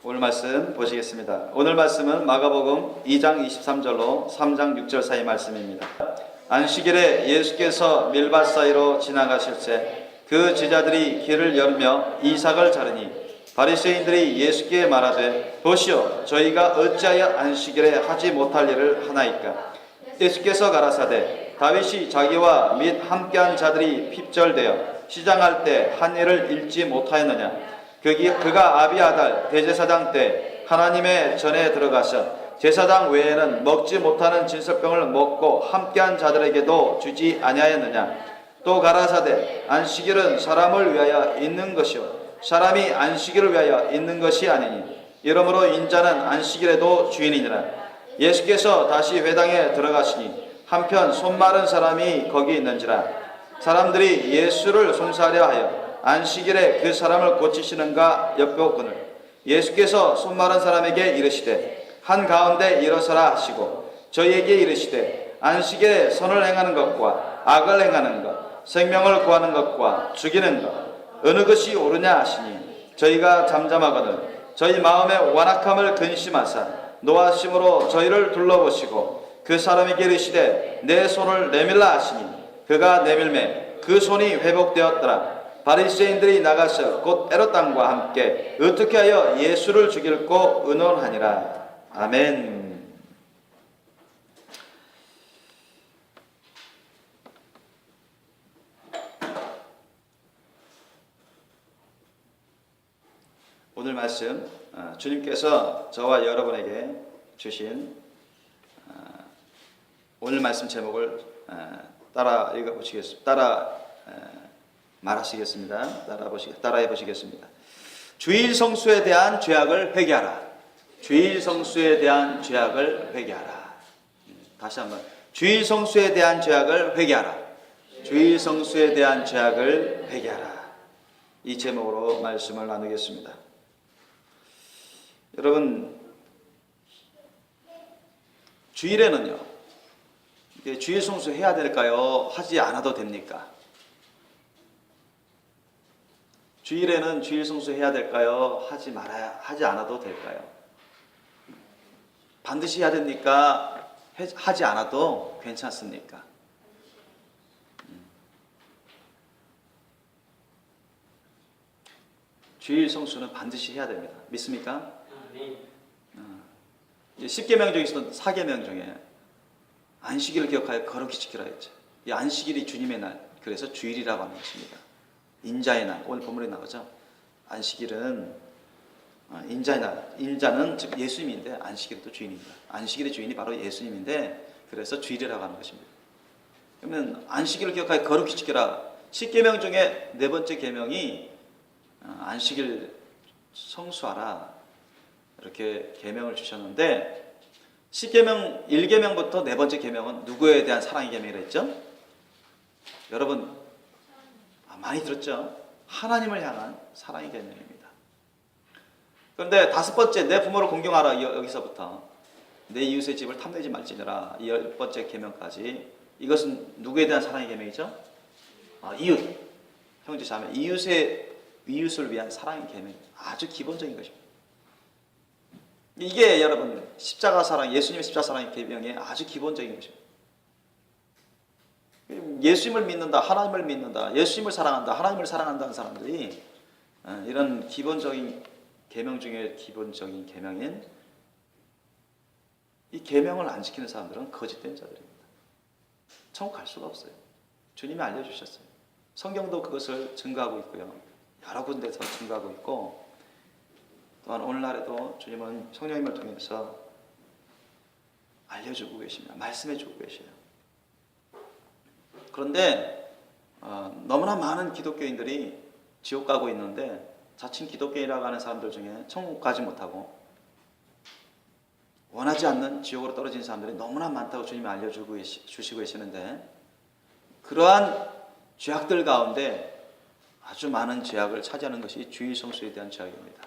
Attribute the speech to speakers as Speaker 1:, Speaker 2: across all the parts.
Speaker 1: 오늘 말씀 보시겠습니다. 오늘 말씀은 마가복음 2장 23절로 3장 6절 사이 말씀입니다. 안식일에 예수께서 밀밭 사이로 지나가실 때 그 제자들이 길을 열며 이삭을 자르니 바리새인들이 예수께 말하되 보시오 저희가 어찌하여 안식일에 하지 못할 일을 하나이까. 예수께서 가라사대 다윗이 자기와 및 함께한 자들이 핍절되어 시장할 때 한 일을 잃지 못하였느냐. 그가 아비아달 대제사장 때 하나님의 전에 들어가서 제사장 외에는 먹지 못하는 진설병을 먹고 함께한 자들에게도 주지 아니하였느냐. 또 가라사대 안식일은 사람을 위하여 있는 것이요 사람이 안식일을 위하여 있는 것이 아니니 이러므로 인자는 안식일에도 주인이니라. 예수께서 다시 회당에 들어가시니 한편 손 마른 사람이 거기 있는지라. 사람들이 예수를 송사하려 하여 안식일에 그 사람을 고치시는가 엿보거늘 예수께서 손 마른 사람에게 이르시되 한가운데 일어서라 하시고 저희에게 이르시되 안식일에 선을 행하는 것과 악을 행하는 것 생명을 구하는 것과 죽이는 것 어느 것이 옳으냐 하시니 저희가 잠잠하거늘 저희 마음의 완악함을 근심하사 노하심으로 저희를 둘러보시고 그 사람에게 이르시되 내 손을 내밀라 하시니 그가 내밀매 그 손이 회복되었더라. 바리새인들이 나가서 곧 헤롯 왕과 함께 어떻게 하여 예수를 죽일고 의논하니라. 아멘. 오늘 말씀 주님께서 저와 여러분에게 주신 오늘 말씀 제목을 따라 읽어보시겠습니다. 말하시겠습니다. 따라해 보시겠습니다. 주일 성수에 대한 죄악을 회개하라. 주일 성수에 대한 죄악을 회개하라. 다시 한번 주일 성수에 대한 죄악을 회개하라. 주일 성수에 대한 죄악을 회개하라. 이 제목으로 말씀을 나누겠습니다. 여러분 주일에는요 주일 성수 해야 될까요? 하지 않아도 됩니까? 주일에는 주일 성수 해야 될까요? 하지 않아도 될까요? 반드시 해야 됩니까? 하지 않아도 괜찮습니까? 주일 성수는 반드시 해야 됩니다. 믿습니까? 10계명 중에 있었던 4계명 중에 안식일을 기억하여 거룩히 지키라 했죠. 이 안식일이 주님의 날, 그래서 주일이라고 하는 것입니다. 인자의 날, 오늘 본문에 나오죠. 안식일은 인자의 날, 인자는 즉 예수님인데 안식일은 또 주인입니다. 안식일의 주인이 바로 예수님인데 그래서 주일이라고 하는 것입니다. 그러면 안식일을 기억하여 거룩히 지켜라. 10계명 중에 네 번째 계명이 안식일 성수하라 이렇게 계명을 주셨는데 10계명 1계명부터 네 번째 계명은 누구에 대한 사랑의 계명이라 했죠? 여러분 많이 들었죠? 하나님을 향한 사랑의 계명입니다. 그런데 다섯 번째 내 부모를 공경하라 여기서부터 내 이웃의 집을 탐내지 말지니라 이 10번째 계명까지 이것은 누구에 대한 사랑의 계명이죠? 이웃, 형제 자매 이웃을 위한 사랑의 계명 아주 기본적인 것입니다. 이게 여러분 십자가 사랑, 예수님의 십자가 사랑의 계명의 아주 기본적인 것입니다. 예수님을 믿는다, 하나님을 믿는다, 예수님을 사랑한다, 하나님을 사랑한다는 사람들이 이런 기본적인 계명 중에 기본적인 계명인 이 계명을 안 지키는 사람들은 거짓된 자들입니다. 천국 갈 수가 없어요. 주님이 알려주셨어요. 성경도 그것을 증거하고 있고요. 여러 군데서 증거하고 있고 또한 오늘날에도 주님은 성령님을 통해서 알려주고 계십니다. 말씀해주고 계셔요. 그런데 너무나 많은 기독교인들이 지옥 가고 있는데 자칭 기독교인이라고 하는 사람들 중에 천국 가지 못하고 원하지 않는 지옥으로 떨어진 사람들이 너무나 많다고 주님이 알려주시고 계시는데 그러한 죄악들 가운데 아주 많은 죄악을 차지하는 것이 주일 성수에 대한 죄악입니다.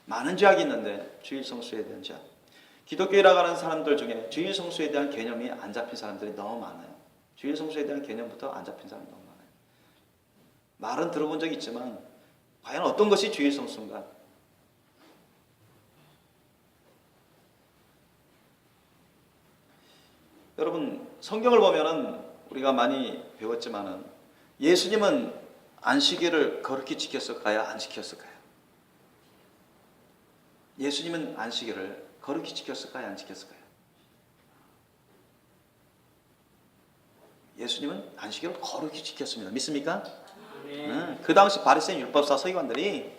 Speaker 1: 많은 죄악이 있는데 주일 성수에 대한 죄악. 기독교라고 하는 사람들 중에 주일 성수에 대한 개념이 안 잡힌 사람들이 너무 많아요. 주일 성수에 대한 개념부터 안 잡힌 사람이 너무 많아요. 말은 들어본 적이 있지만 과연 어떤 것이 주일 성수인가? 여러분 성경을 보면은 우리가 많이 배웠지만은 예수님은 안식일을 거룩히 지켰을까요? 안 지켰을까요? 예수님은 안식일을 거룩히 지켰을까요? 안 지켰을까요? 예수님은 안식일을 거룩히 지켰습니다. 믿습니까? 그 당시 바리새인 율법사 서기관들이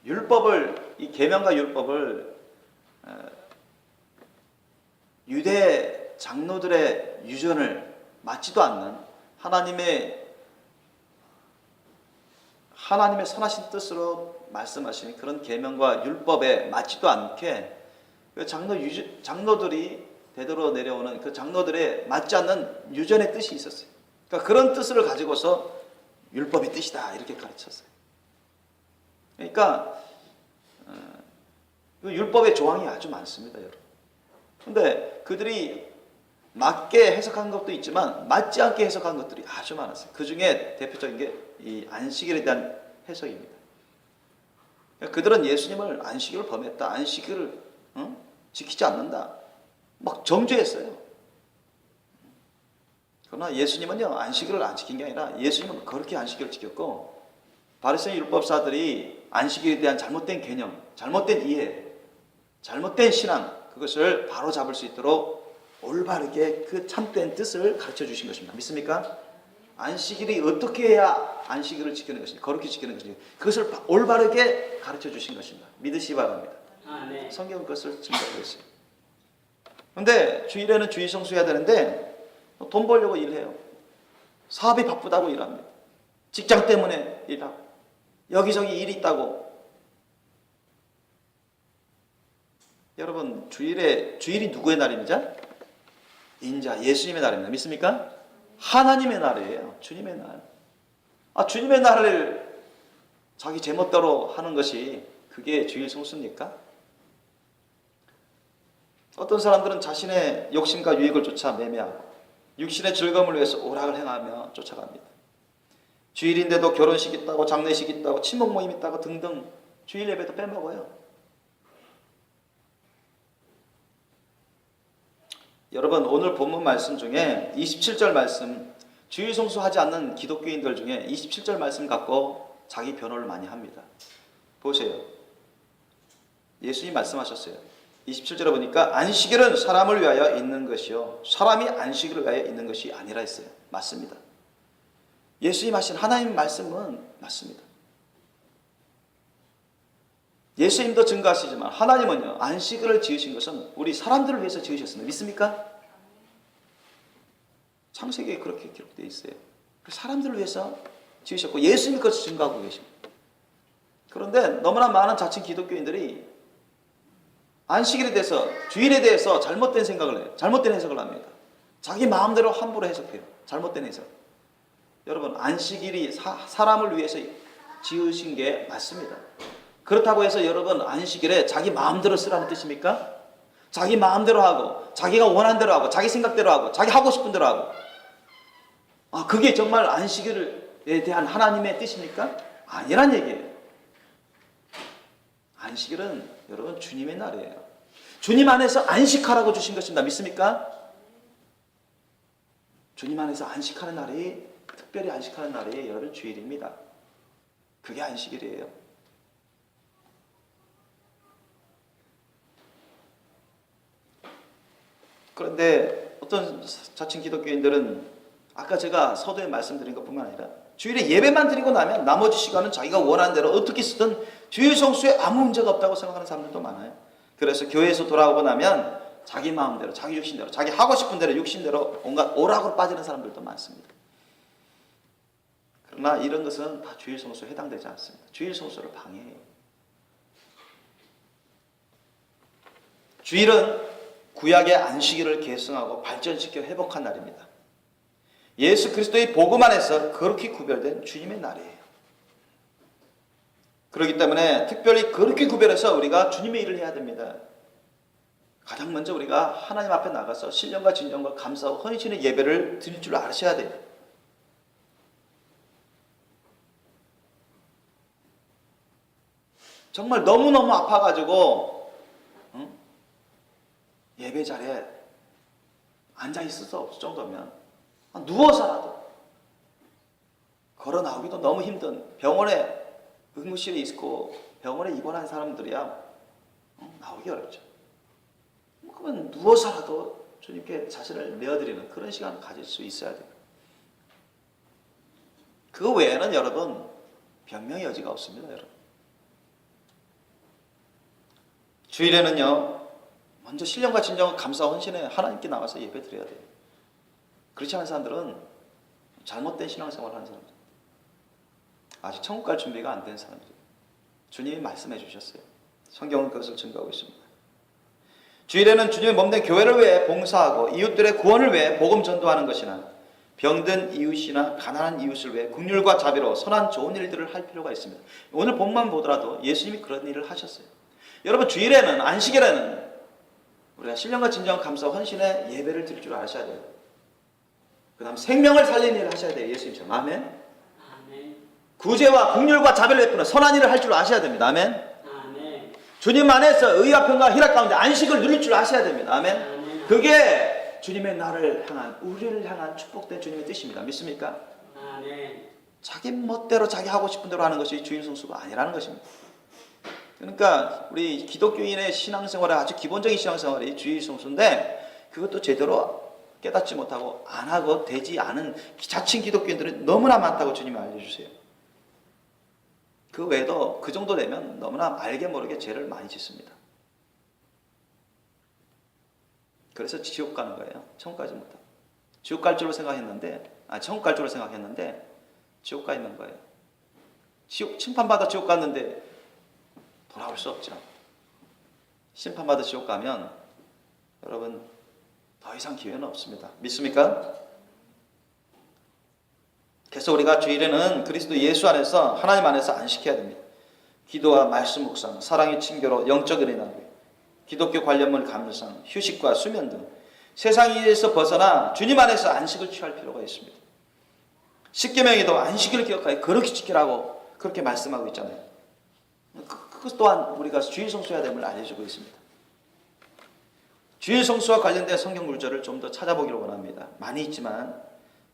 Speaker 1: 율법을, 이 계명과 율법을 유대 장로들의 유전을 맞지도 않는 하나님의 선하신 뜻으로 말씀하신 그런 계명과 율법에 맞지도 않게 그 장로들이 대대로 내려오는 그 장로들의 맞지 않는 유전의 뜻이 있었어요. 그러니까 그런 뜻을 가지고서 율법이 뜻이다 이렇게 가르쳤어요. 그러니까 그 율법의 조항이 아주 많습니다, 여러분. 근데 그들이 맞게 해석한 것도 있지만 맞지 않게 해석한 것들이 아주 많았어요. 그 중에 대표적인 게 이 안식일에 대한 해석입니다. 그들은 예수님을 안식일을 범했다, 안식일을 지키지 않는다, 막 정죄했어요. 그러나 예수님은요, 안식일을 안 지킨 게 아니라 예수님은 그렇게 안식일을 지켰고, 바리새인 율법사들이 안식일에 대한 잘못된 개념, 잘못된 이해, 잘못된 신앙, 그것을 바로 잡을 수 있도록 올바르게 그 참된 뜻을 가르쳐 주신 것입니다. 믿습니까? 안식일이 어떻게 해야 안식일을 지키는 것인지, 거룩히 지키는 것인지, 그것을 올바르게 가르쳐 주신 것입니다. 믿으시기 바랍니다. 네. 성경은 그것을 증거하고 있어요. 그런데 주일에는 주일 성수해야 되는데 돈 벌려고 일해요. 사업이 바쁘다고 일합니다. 직장 때문에 일하고 여기저기 일이 있다고. 여러분 주일이 누구의 날입니까? 인자 예수님의 날입니다. 믿습니까? 하나님의 날이에요. 주님의 날. 주님의 날을 자기 제멋대로 하는 것이 그게 주일 성수입니까? 어떤 사람들은 자신의 욕심과 유익을 쫓아 매매하고 육신의 즐거움을 위해서 오락을 행하며 쫓아갑니다. 주일인데도 결혼식 있다고, 장례식 있다고, 친목 모임 있다고 등등 주일 예배도 빼먹어요. 여러분 오늘 본문 말씀 중에 27절 말씀, 주일 성수하지 않는 기독교인들 중에 27절 말씀 갖고 자기 변호를 많이 합니다. 보세요. 예수님 말씀하셨어요. 27절에 보니까 안식일은 사람을 위하여 있는 것이요 사람이 안식일을 위하여 있는 것이 아니라 했어요. 맞습니다. 예수님 하신 하나님 말씀은 맞습니다. 예수님도 증거하시지만 하나님은요 안식일을 지으신 것은 우리 사람들을 위해서 지으셨습니다. 믿습니까? 창세기에 그렇게 기록되어 있어요. 사람들을 위해서 지으셨고 예수님이 그것을 증거하고 계십니다. 그런데 너무나 많은 자칭 기독교인들이 안식일에 대해서, 주일에 대해서 잘못된 생각을 해요. 잘못된 해석을 합니다. 자기 마음대로 함부로 해석해요. 잘못된 해석. 여러분 안식일이 사람을 위해서 지으신 게 맞습니다. 그렇다고 해서 여러분 안식일에 자기 마음대로 쓰라는 뜻입니까? 자기 마음대로 하고 자기가 원하는 대로 하고 자기 생각대로 하고 자기 하고 싶은 대로 하고 그게 정말 안식일에 대한 하나님의 뜻입니까? 아니란 얘기예요. 안식일은 여러분 주님의 날이에요. 주님 안에서 안식하라고 주신 것입니다. 믿습니까? 주님 안에서 안식하는 날이, 특별히 안식하는 날이 여러분 주일입니다. 그게 안식일이에요. 그런데 어떤 자칭 기독교인들은 아까 제가 서두에 말씀드린 것뿐만 아니라 주일에 예배만 드리고 나면 나머지 시간은 자기가 원하는 대로 어떻게 쓰든 주일 성수에 아무 문제가 없다고 생각하는 사람들도 많아요. 그래서 교회에서 돌아오고 나면 자기 마음대로, 자기 육신대로, 자기 하고 싶은 대로 육신대로 온갖 오락으로 빠지는 사람들도 많습니다. 그러나 이런 것은 다 주일 성수에 해당되지 않습니다. 주일 성수를 방해해요. 주일은 구약의 안식일을 계승하고 발전시켜 회복한 날입니다. 예수 그리스도의 복음 안에서 그렇게 구별된 주님의 날이에요. 그렇기 때문에 특별히 그렇게 구별해서 우리가 주님의 일을 해야 됩니다. 가장 먼저 우리가 하나님 앞에 나가서 신령과 진정과 감사와 헌신의 예배를 드릴 줄 아셔야 돼요. 정말 너무너무 아파가지고 예배 자리에 앉아 있을 수 없을 정도면 누워서라도 걸어 나오기도 너무 힘든 병원에 응급실에 있고 병원에 입원한 사람들이야 나오기 어렵죠. 그러면 누워서라도 주님께 자신을 내어드리는 그런 시간을 가질 수 있어야 돼요. 그 외에는 여러분 변명의 여지가 없습니다. 여러분 주일에는요 먼저 신령과 진정과 감사와 헌신에 하나님께 나와서 예배 드려야 돼요. 그렇지 않은 사람들은 잘못된 신앙생활을 하는 사람들, 아직 천국 갈 준비가 안 된 사람들, 주님이 말씀해 주셨어요. 성경은 그것을 증거하고 있습니다. 주일에는 주님의 몸된 교회를 위해 봉사하고 이웃들의 구원을 위해 복음 전도하는 것이나 병든 이웃이나 가난한 이웃을 위해 긍휼과 자비로 선한 좋은 일들을 할 필요가 있습니다. 오늘 본만 보더라도 예수님이 그런 일을 하셨어요. 여러분 주일에는 안식일에는 우리가 신령과 진정 감사 헌신의 예배를 드릴 줄 아셔야 돼요. 그 다음 생명을 살리는 일을 하셔야 돼요. 예수님처럼. 아멘. 구제와 긍휼과 자비를 베푸는 선한 일을 할 줄 아셔야 됩니다. 아멘. 주님 안에서 의와 평강 희락 가운데 안식을 누릴 줄 아셔야 됩니다. 아멘. 그게 주님의 나를 향한 우리를 향한 축복된 주님의 뜻입니다. 믿습니까? 자기 멋대로 자기 하고 싶은 대로 하는 것이 주일 성수가 아니라는 것입니다. 그러니까 우리 기독교인의 신앙생활의 아주 기본적인 신앙생활이 주일 성수인데 그것도 제대로 깨닫지 못하고 안 하고 되지 않은 자칭 기독교인들은 너무나 많다고 주님이 알려주세요. 그 외에도 그 정도 되면 너무나 알게 모르게 죄를 많이 짓습니다. 그래서 지옥 가는 거예요. 천국 가지 못하고. 지옥 갈 줄로 생각했는데 천국 갈 줄로 생각했는데 지옥 가 있는 거예요. 지옥 심판받아 지옥 갔는데 돌아올 수 없죠. 심판받아 지옥 가면 여러분 더 이상 기회는 없습니다. 믿습니까? 그래서 우리가 주일에는 그리스도 예수 안에서 하나님 안에서 안식해야 됩니다. 기도와 말씀 묵상, 사랑의 친교로 영적 은혜 나누기, 기독교 관련물 감상, 휴식과 수면 등 세상에서 벗어나 주님 안에서 안식을 취할 필요가 있습니다. 십계명에도 안식일을 기억하여 거룩히 지키라고 그렇게 말씀하고 있잖아요. 그것 또한 우리가 주일 성수해야 됨을 알려주고 있습니다. 주일 성수와 관련된 성경 구절을 좀 더 찾아보기를 원합니다. 많이 있지만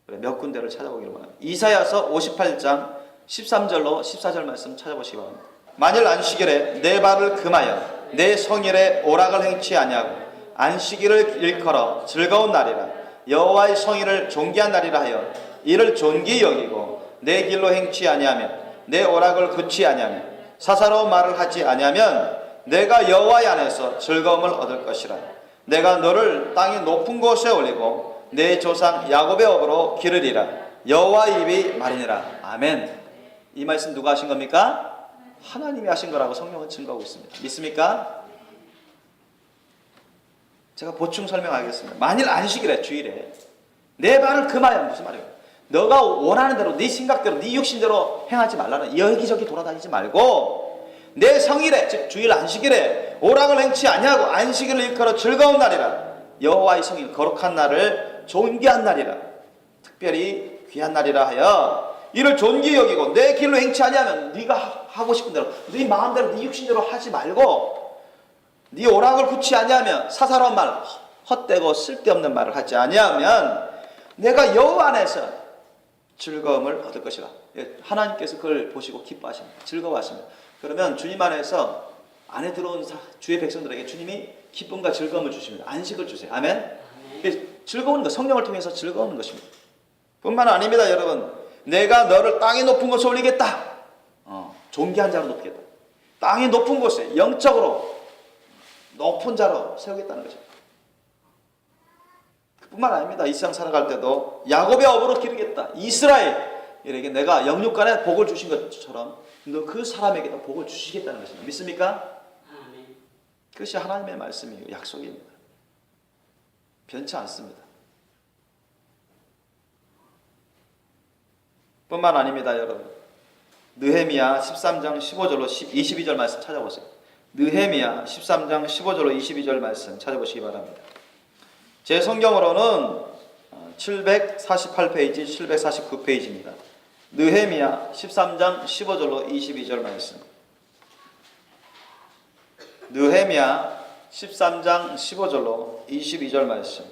Speaker 1: 몇 군데를 찾아보기를 원합니다. 이사야서 58장 13절로 14절 말씀 찾아보시기 바랍니다. 만일 안식일에 내 발을 금하여 내 성일에 오락을 행치 아니하고 안식일을 일컬어 즐거운 날이라 여호와의 성일을 존귀한 날이라 하여 이를 존귀히 여기고 내 길로 행치 아니하며 내 오락을 굳지 아니하며 사사로운 말을 하지 아니하면 내가 여호와의 안에서 즐거움을 얻을 것이라. 내가 너를 땅의 높은 곳에 올리고 내 조상 야곱의 업으로 기르리라. 여호와의 입이 말이니라. 아멘. 이 말씀 누가 하신 겁니까? 하나님이 하신 거라고 성경은 증거하고 있습니다. 믿습니까? 제가 보충 설명하겠습니다. 만일 안식일에 주일에 내 발을 금하여 무슨 말이에요? 너가 원하는 대로 네 생각대로 네 육신대로 행하지 말라는 여기저기 돌아다니지 말고 내 성일에 즉 주일 안식일에 오락을 행치 아니하고 안식일을 일컬어 즐거운 날이라 여호와의 성일 거룩한 날을 존귀한 날이라 특별히 귀한 날이라 하여 이를 존귀히 여기고 내 길로 행치 아니하면 네가 하고 싶은 대로 네 마음대로 네 육신대로 하지 말고 네 오락을 굳지 아니하면 사사로운 말 헛되고 쓸데없는 말을 하지 아니하면 내가 여호와 안에서 즐거움을 얻을 것이라. 하나님께서 그걸 보시고 기뻐하십니다. 즐거워하십니다. 그러면 주님 안에서 안에 들어온 주의 백성들에게 주님이 기쁨과 즐거움을 주십니다. 안식을 주세요. 아멘. 즐거운 것, 성령을 통해서 즐거운 것입니다. 뿐만 아닙니다. 여러분, 내가 너를 땅의 높은 곳에 올리겠다. 존귀한 자로 높이겠다. 땅의 높은 곳에 영적으로 높은 자로 세우겠다는 거죠. 뿐만 아닙니다. 이 세상 살아갈 때도 야곱의 업으로 기르겠다. 이스라엘에게 내가 영육간에 복을 주신 것처럼 너 그 사람에게도 복을 주시겠다는 것입니다. 믿습니까? 아멘. 그것이 하나님의 말씀이에요. 약속입니다. 변치 않습니다. 뿐만 아닙니다. 여러분, 느헤미야 13장 15절로 22절 말씀 찾아보세요. 느헤미야 13장 15절로 22절 말씀 찾아보시기 바랍니다. 제 성경으로는 748페이지, 749페이지입니다. 느헤미야 13장 15절로 22절 말씀. 느헤미야 13장 15절로 22절 말씀.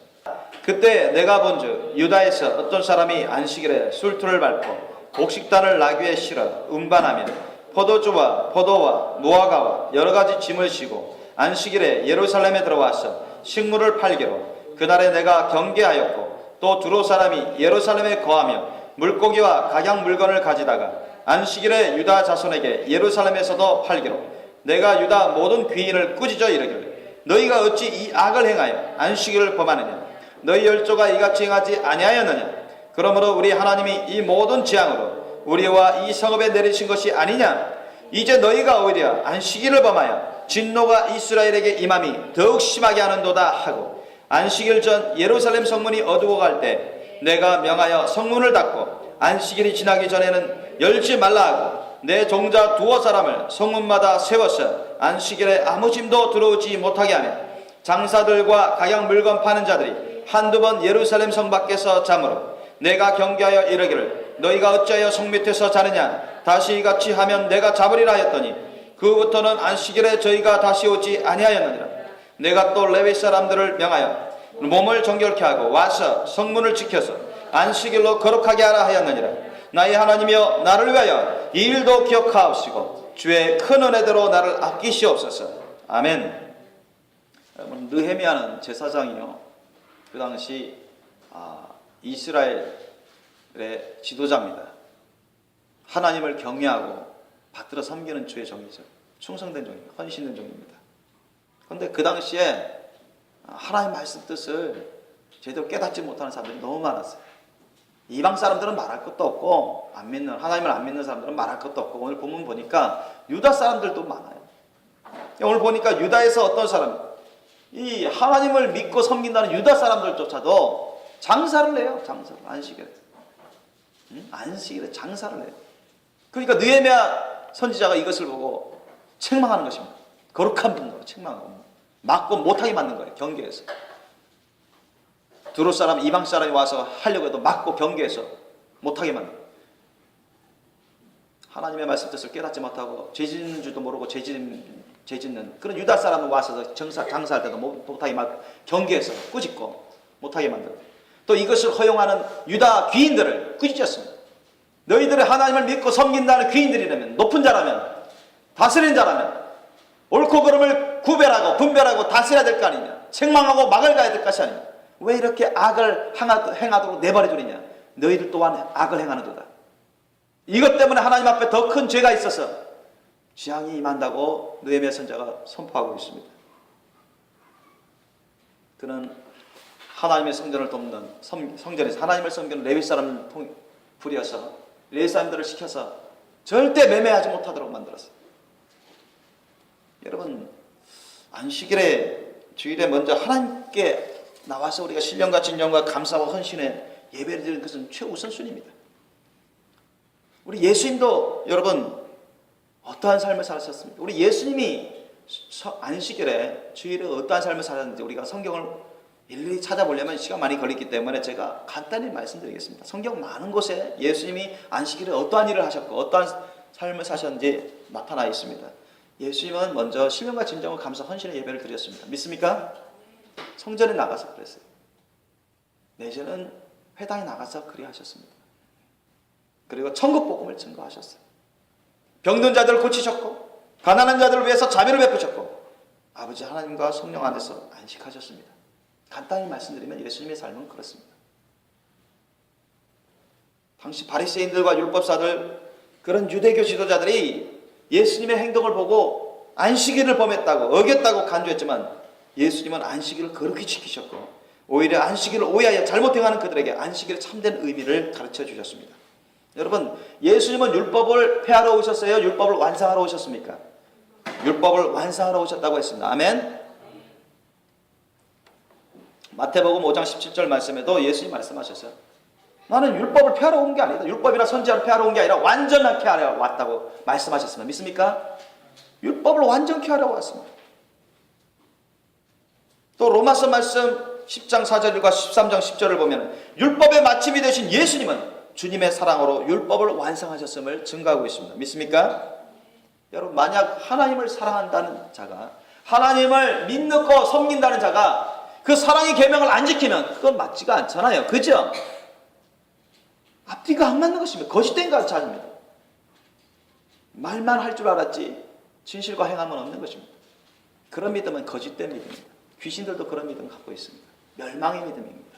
Speaker 1: 그때 내가 본즉 유다에서 어떤 사람이 안식일에 술투를 밟고 곡식단을 나귀에 실어 운반하며 포도주와 포도와 무화과와 여러 가지 짐을 지고 안식일에 예루살렘에 들어와서 식물을 팔기로 그날에 내가 경계하였고 또 두로 사람이 예루살렘에 거하며 물고기와 각양 물건을 가지다가 안식일에 유다 자손에게 예루살렘에서도 팔기로 내가 유다 모든 귀인을 꾸짖어 이르기를 너희가 어찌 이 악을 행하여 안식일을 범하느냐 너희 열조가 이같이 행하지 아니하였느냐 그러므로 우리 하나님이 이 모든 재앙으로 우리와 이 성읍에 내리신 것이 아니냐 이제 너희가 오히려 안식일을 범하여 진노가 이스라엘에게 임함이 더욱 심하게 하는도다 하고 안식일 전 예루살렘 성문이 어두워갈 때 내가 명하여 성문을 닫고 안식일이 지나기 전에는 열지 말라 하고 내 종자 두어 사람을 성문마다 세워서 안식일에 아무 짐도 들어오지 못하게 하며 장사들과 각양 물건 파는 자들이 한두 번 예루살렘 성 밖에서 자므로 내가 경계하여 이르기를 너희가 어찌하여 성 밑에서 자느냐 다시 이같이 하면 내가 잡으리라 하였더니 그부터는 안식일에 저희가 다시 오지 아니하였느니라. 내가 또 레위 사람들을 명하여 몸을 정결케 하고 와서 성문을 지켜서 안식일로 거룩하게 하라 하였느니라. 나의 하나님이여 나를 위하여 이 일도 기억하옵시고 주의 큰 은혜대로 나를 아끼시옵소서. 아멘. 여러분 느헤미야는 제사장이요 그 당시 이스라엘의 지도자입니다. 하나님을 경외하고 받들어 섬기는 주의 종이죠. 충성된 종입니다. 헌신된 종입니다. 그런데 그 당시에 하나님 말씀 뜻을 제대로 깨닫지 못하는 사람들이 너무 많았어요. 이방 사람들은 말할 것도 없고 하나님을 안 믿는 사람들은 말할 것도 없고 오늘 본문 보니까 유다 사람들도 많아요. 오늘 보니까 유다에서 어떤 사람 이 하나님을 믿고 섬긴다는 유다 사람들조차도 장사를 해요. 장사를 안식일에 안식일에 장사를 해요. 그러니까 느헤미야 선지자가 이것을 보고 책망하는 것입니다. 거룩한 분으로 책망하고 막고 못하게 만든 거예요. 경계에서 두로 사람 이방 사람이 와서 하려고 해도 막고 경계에서 못하게 만든 거예요. 하나님의 말씀 뜻을 깨닫지 못하고 죄 짓는 줄도 모르고 죄 짓는 그런 유다 사람이 와서 장사할 때도 못하게 막 경계에서 꾸짖고 못하게 만들고 또 이것을 허용하는 유다 귀인들을 꾸짖었습니다. 너희들이 하나님을 믿고 섬긴다는 귀인들이라면 높은 자라면 다스리는 자라면 옳고 그름을 구별하고 분별하고 다스려야 될 거 아니냐 책망하고 막을 가야 될 것이 아니냐 왜 이렇게 악을 행하도록 내버려 두느냐 너희들 또한 악을 행하는도다. 이것 때문에 하나님 앞에 더 큰 죄가 있어서 재앙이 임한다고 느헤미야 선지자가 선포하고 있습니다. 그는 하나님의 성전을 돕는 성전에서 하나님을 섬기는 레위 사람을 부려서 레위 사람들을 시켜서 절대 매매하지 못하도록 만들었어요. 여러분 안식일에 주일에 먼저 하나님께 나와서 우리가 신령과 진정과 감사와 헌신에 예배를 드리는 것은 최우선순위입니다. 우리 예수님도 여러분 어떠한 삶을 사셨습니까? 우리 예수님이 안식일에 주일에 어떠한 삶을 사셨는지 우리가 성경을 일일이 찾아보려면 시간 많이 걸리기 때문에 제가 간단히 말씀드리겠습니다. 성경 많은 곳에 예수님이 안식일에 어떠한 일을 하셨고 어떠한 삶을 사셨는지 나타나 있습니다. 예수님은 먼저 신령과 진정과 감사 헌신의 예배를 드렸습니다. 믿습니까? 성전에 나가서 그랬어요. 내지는 회당에 나가서 그리하셨습니다. 그리고 천국 복음을 증거하셨어요. 병든 자들을 고치셨고 가난한 자들을 위해서 자비를 베푸셨고 아버지 하나님과 성령 안에서 안식하셨습니다. 간단히 말씀드리면 예수님의 삶은 그렇습니다. 당시 바리새인들과 율법사들 그런 유대교 지도자들이 예수님의 행동을 보고 안식일을 범했다고 어겼다고 간주했지만 예수님은 안식일을 거룩히 지키셨고 오히려 안식일을 오해하여 잘못 행하는 그들에게 안식일의 참된 의미를 가르쳐 주셨습니다. 여러분 예수님은 율법을 폐하러 오셨어요? 율법을 완성하러 오셨습니까? 율법을 완성하러 오셨다고 했습니다. 아멘. 마태복음 5장 17절 말씀에도 예수님 말씀하셨어요. 나는 율법을 폐하러 온 게 아니다. 율법이나 선지자를 폐하러 온 게 아니라 완전하게 하러 왔다고 말씀하셨습니다. 믿습니까? 율법을 완전히 하러 왔습니다. 또 로마서 말씀 10장 4절과 13장 10절을 보면 율법의 마침이 되신 예수님은 주님의 사랑으로 율법을 완성하셨음을 증거하고 있습니다. 믿습니까? 여러분 만약 하나님을 사랑한다는 자가 하나님을 믿고 섬긴다는 자가 그 사랑의 계명을 안 지키면 그건 맞지가 않잖아요. 그죠? 앞뒤가 안 맞는 것입니다. 거짓된 가르침입니다. 말만 할 줄 알았지 진실과 행함은 없는 것입니다. 그런 믿음은 거짓된 믿음입니다. 귀신들도 그런 믿음을 갖고 있습니다. 멸망의 믿음입니다.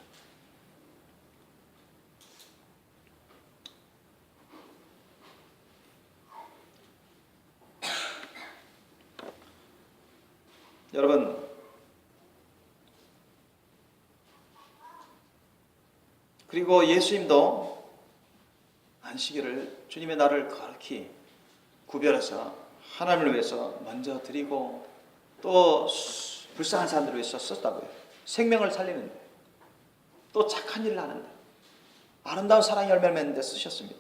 Speaker 1: 여러분, 그리고 예수님도 안식일을 주님의 날을 거룩히 구별해서 하나님을 위해서 먼저 드리고 또 불쌍한 사람들을 위해서 썼다고요. 생명을 살리는데 또 착한 일을 하는데 아름다운 사랑의 열매를 맺는 데 쓰셨습니다.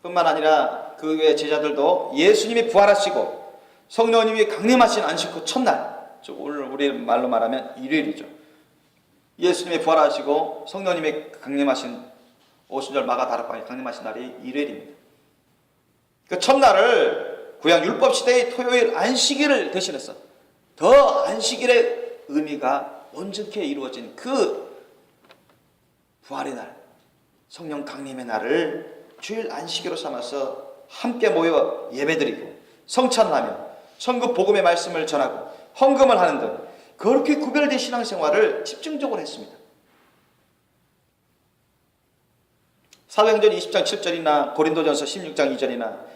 Speaker 1: 뿐만 아니라 그 외 제자들도 예수님이 부활하시고 성령님이 강림하신 안식 후 첫날, 오늘 우리 말로 말하면 일요일이죠. 예수님이 부활하시고 성령님이 강림하신 오순절 마가다락방에 강림하신 날이 일요일입니다. 그 첫날을 구약 율법 시대의 토요일 안식일을 대신해서 더 안식일의 의미가 온전케 이루어진 그 부활의 날, 성령 강림의 날을 주일 안식일로 삼아서 함께 모여 예배드리고 성찬하며 천국 복음의 말씀을 전하고 헌금을 하는 등 그렇게 구별된 신앙생활을 집중적으로 했습니다. 사도행전 20장 7절이나 고린도전서 16장 2절이나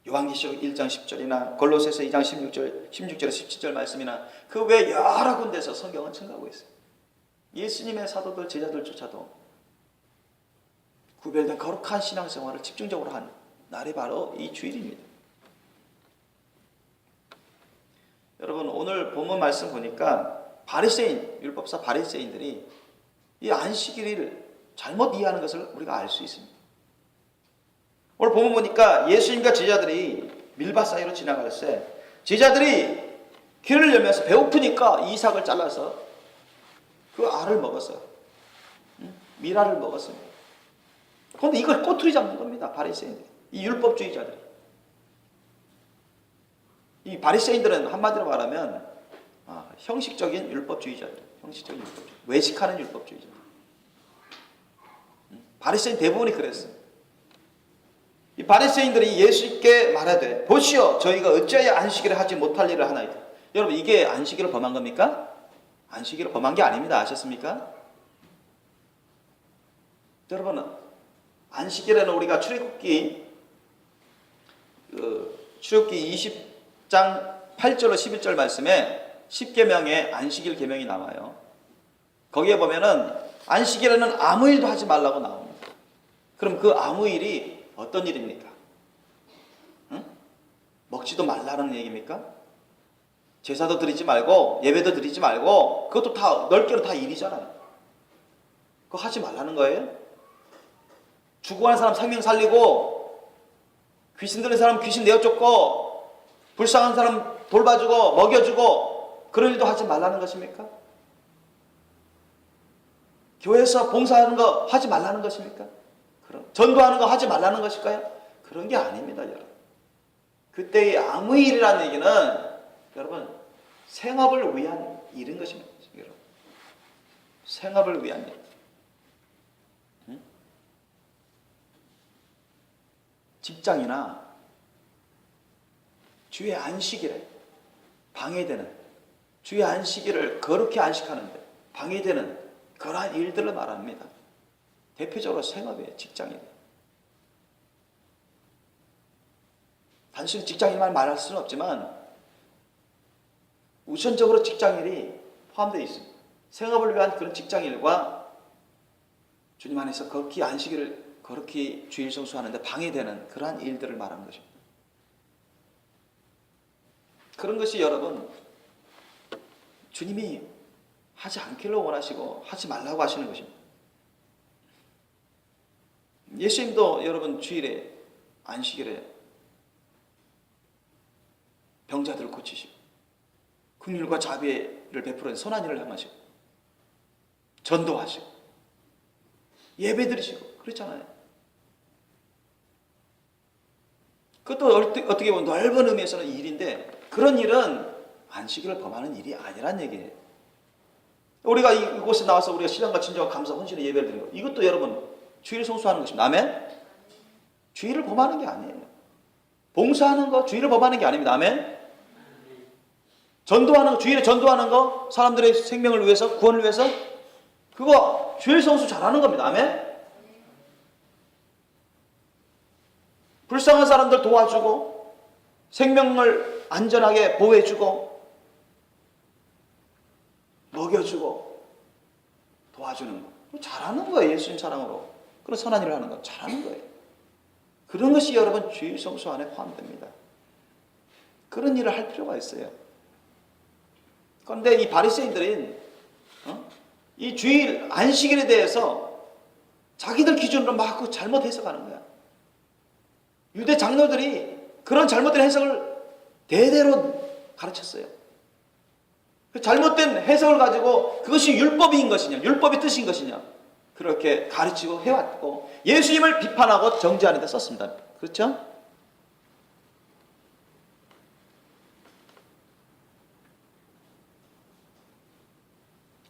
Speaker 1: 요한계시록 1장 10절이나 골로새서 2장 16절에서 17절 말씀이나 그 외 여러 군데서 성경은 증거하고 있어요. 예수님의 사도들 제자들조차도 구별된 거룩한 신앙생활을 집중적으로 한 날이 바로 이 주일입니다. 여러분, 오늘 본문 말씀 보니까 바리새인, 율법사 바리새인들이 이 안식일을 잘못 이해하는 것을 우리가 알 수 있습니다. 오늘 본문 보니까 예수님과 제자들이 밀밭 사이로 지나갈 때 제자들이 길을 열면서 배고프니까 이삭을 잘라서 그 알을 먹었어요. 밀알을 먹었습니다. 그런데 이걸 꼬투리 잡는 겁니다. 바리새인들, 이 율법주의자들이. 이 바리새인들은 한마디로 말하면 형식적인 율법주의자들, 형식적인 율법주의, 외식하는 율법주의자. 바리새인 대부분이 그랬어요. 이 바리새인들이 예수님께 말하되 보시오, 저희가 어찌하여 안식일을 하지 못할 일을 하나이까. 여러분, 이게 안식일을 범한 겁니까? 안식일을 범한 게 아닙니다. 아셨습니까? 여러분, 안식일에는 우리가 출애굽기 20장 8절로 11절 말씀에 10계명에 안식일 계명이 나와요. 거기에 보면은 안식일에는 아무 일도 하지 말라고 나옵니다. 그럼 그 아무 일이 어떤 일입니까? 먹지도 말라는 얘기입니까? 제사도 드리지 말고 예배도 드리지 말고 그것도 다 넓게로 다 일이잖아요. 그거 하지 말라는 거예요? 죽어가는 사람 생명 살리고 귀신 들린 사람 귀신 내어쫓고 불쌍한 사람 돌봐주고 먹여주고 그런 일도 하지 말라는 것입니까? 교회에서 봉사하는 거 하지 말라는 것입니까? 그럼 전도하는 거 하지 말라는 것일까요? 그런 게 아닙니다, 여러분. 그때의 아무 일이라는 얘기는 여러분 생업을 위한 일인 것입니다. 여러분. 생업을 위한 일. 직장이나 주의 안식일에 방해되는, 주의 안식일을 거룩히 안식하는데 방해되는 그러한 일들을 말합니다. 대표적으로 생업이에요. 직장인. 단순히 직장인만 말할 수는 없지만 우선적으로 직장일이 포함되어 있습니다. 생업을 위한 그런 직장일과 주님 안에서 거룩히 안식일을 거룩히 주일 성수하는데 방해되는 그러한 일들을 말하는 것입니다. 그런 것이 여러분 주님이 하지 않기를 원하시고 하지 말라고 하시는 것입니다. 예수님도 여러분 주일에 안식일에 병자들을 고치시고 긍휼과 자비를 베풀어 선한 일을 행하시고 전도하시고 예배 드리시고 그렇잖아요. 그것도 어떻게 보면 넓은 의미에서는 일인데 그런 일은 안식일을 범하는 일이 아니란 얘기예요. 우리가 이곳에 나와서 우리가 신앙과 진정과 감사, 헌신의 예배를 드리는 것, 이것도 여러분 주일을 성수하는 것입니다. 아멘? 주일을 범하는 게 아니에요. 봉사하는 거 주일을 범하는 게 아닙니다. 아멘? 전도하는 거, 주일에 전도하는 거, 사람들의 생명을 위해서, 구원을 위해서, 그거 주일 성수 잘하는 겁니다. 아멘? 불쌍한 사람들 도와주고 생명을 안전하게 보호해주고 먹여주고 도와주는 거 잘하는 거예요. 예수님 사랑으로 그런 선한 일을 하는 거 잘하는 거예요. 그런 것이 여러분 주일 성수 안에 포함됩니다. 그런 일을 할 필요가 있어요. 그런데 이 바리새인들은 이 주일 안식일에 대해서 자기들 기준으로 막 잘못 해석하는 거야. 유대 장로들이 그런 잘못된 해석을 대대로 가르쳤어요. 그 잘못된 해석을 가지고 그것이 율법인 것이냐, 율법의 뜻인 것이냐, 그렇게 가르치고 해왔고 예수님을 비판하고 정죄하는 데 썼습니다. 그렇죠?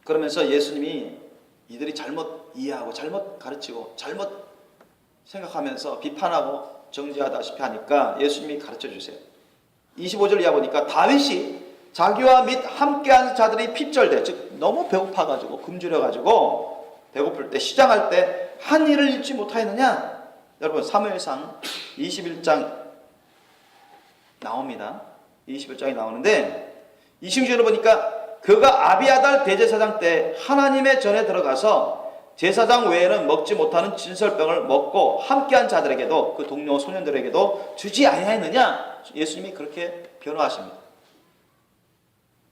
Speaker 1: 그러면서 예수님이 이들이 잘못 이해하고 잘못 가르치고 잘못 생각하면서 비판하고 정죄하다시피 하니까 예수님이 가르쳐 주세요. 25절 이하 보니까 다윗이 자기와 및 함께한 자들이 핍절돼, 즉 너무 배고파가지고 굶주려가지고 배고플 때 시장할 때 한 일을 잃지 못하였느냐. 여러분 사무엘상 21장 나옵니다. 21장이 나오는데 26절을 보니까 그가 아비아달 대제사장 때 하나님의 전에 들어가서 제사장 외에는 먹지 못하는 진설병을 먹고 함께한 자들에게도 그 동료 소년들에게도 주지 아니하였느냐. 예수님이 그렇게 변호하십니다.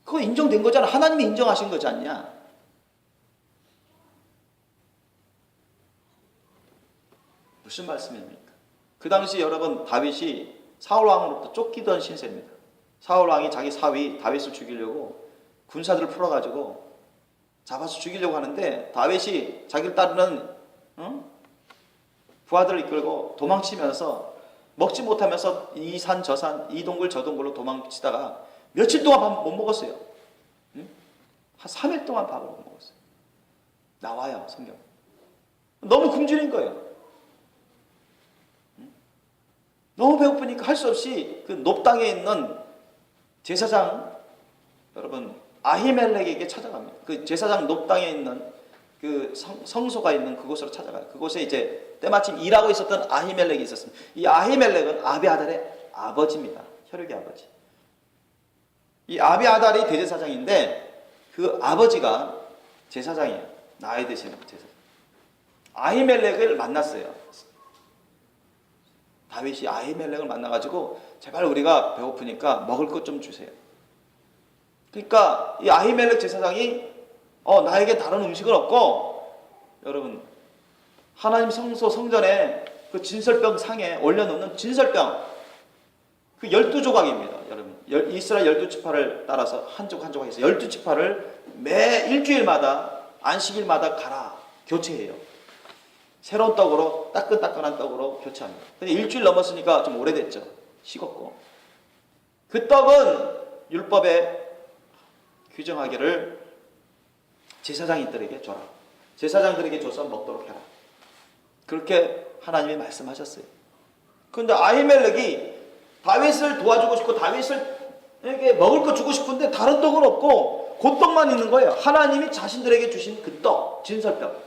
Speaker 1: 그거 인정된 거잖아. 하나님이 인정하신 거지 않냐. 무슨 말씀입니까? 그 당시 여러분 다윗이 사울왕으로부터 쫓기던 신세입니다. 사울왕이 자기 사위 다윗을 죽이려고 군사들을 풀어가지고 잡아서 죽이려고 하는데 다윗이 자기를 따르는 부하들을 이끌고 도망치면서 먹지 못하면서 이 산 저 산 이 동굴 저 동굴로 도망치다가 며칠 동안 밥 못 먹었어요. 한 3일 동안 밥을 못 먹었어요. 나와요 성경. 너무 굶주린 거예요. 너무 배고프니까 할 수 없이 그 높당에 있는 제사장 여러분 아히멜렉에게 찾아갑니다. 그 제사장 높당에 있는 그 성소가 있는 그곳으로 찾아가요. 그곳에 이제 때마침 일하고 있었던 아히멜렉이 있었습니다. 이 아히멜렉은 아비아달의 아버지입니다. 혈육의 아버지. 이 아비아달이 대제사장인데 그 아버지가 제사장이에요. 나이 드신 제사장. 아히멜렉을 만났어요. 다윗이 아히멜렉을 만나가지고 제발 우리가 배고프니까 먹을 것 좀 주세요. 그러니까 이 아히멜렉 제사장이 나에게 다른 음식은 없고 여러분 하나님 성소 성전에 그 진설병 상에 올려놓는 진설병 그 12조각입니다. 여러분 이스라엘 12지파를 따라서 한 조각 한 조각에서 12지파를 매 일주일마다 안식일마다 갈아 교체해요. 새로운 떡으로 따끈따끈한 떡으로 교체합니다. 근데 일주일 넘었으니까 좀 오래됐죠. 식었고 그 떡은 율법에 규정하기를 제사장들에게 줘라. 제사장들에게 줘서 먹도록 해라. 그렇게 하나님이 말씀하셨어요. 그런데 아히멜렉이 다윗을 도와주고 싶고 다윗에게 먹을 거 주고 싶은데 다른 떡은 없고 그 떡만 있는 거예요. 하나님이 자신들에게 주신 그 떡, 진설떡.